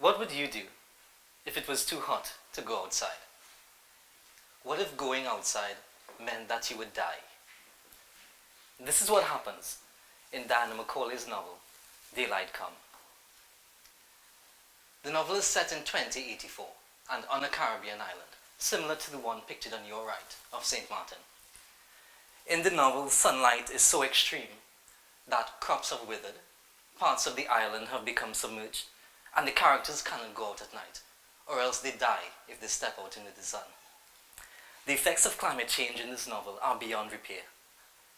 What would you do if it was too hot to go outside? What if going outside meant that you would die? This is what happens in Diana Macaulay's novel, Daylight Come. The novel is set in 2084 and on a Caribbean island, similar to the one pictured on your right of St. Martin. In the novel, sunlight is so extreme that crops have withered, parts of the island have become submerged, and the characters cannot go out at night, or else they die if they step out into the sun. The effects of climate change in this novel are beyond repair.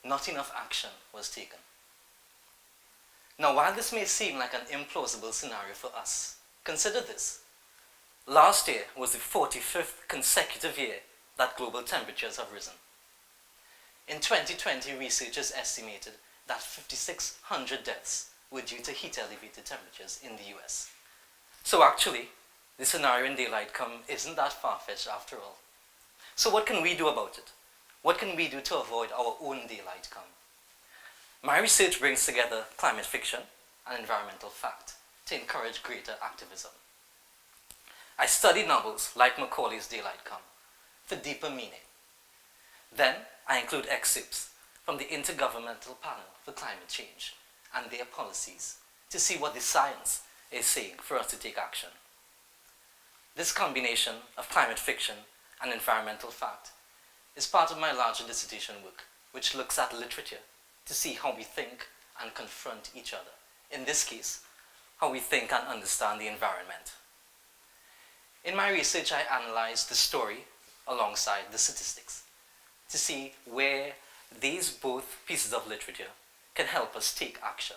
Not enough action was taken. Now, while this may seem like an implausible scenario for us, consider this. Last year was the 45th consecutive year that global temperatures have risen. In 2020, researchers estimated that 5,600 deaths were due to heat-elevated temperatures in the US. So actually, the scenario in Daylight Come isn't that far-fetched after all. So what can we do about it? What can we do to avoid our own daylight come? My research brings together climate fiction and environmental fact to encourage greater activism. I study novels like Macaulay's Daylight Come for deeper meaning. Then I include excerpts from the Intergovernmental Panel for Climate Change and their policies to see what the science is saying for us to take action. This combination of climate fiction and environmental fact is part of my larger dissertation work, which looks at literature to see how we think and confront each other. In this case, how we think and understand the environment. In my research, I analyzed the story alongside the statistics to see where these both pieces of literature can help us take action.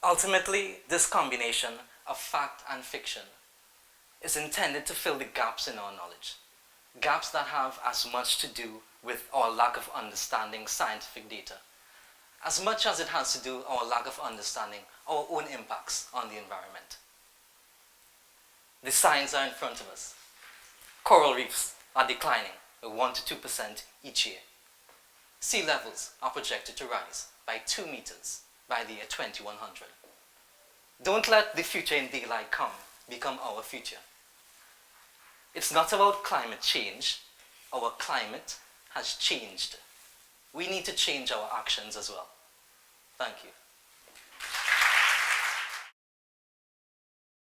Ultimately, this combination of fact and fiction is intended to fill the gaps in our knowledge, gaps that have as much to do with our lack of understanding scientific data, as much as it has to do with our lack of understanding our own impacts on the environment. The signs are in front of us. Coral reefs are declining by 1 to 2% each year. Sea levels are projected to rise by 2 meters by the year 2100. Don't let the future in Daylight Come become our future. It's not about climate change. Our climate has changed. We need to change our actions as well. Thank you.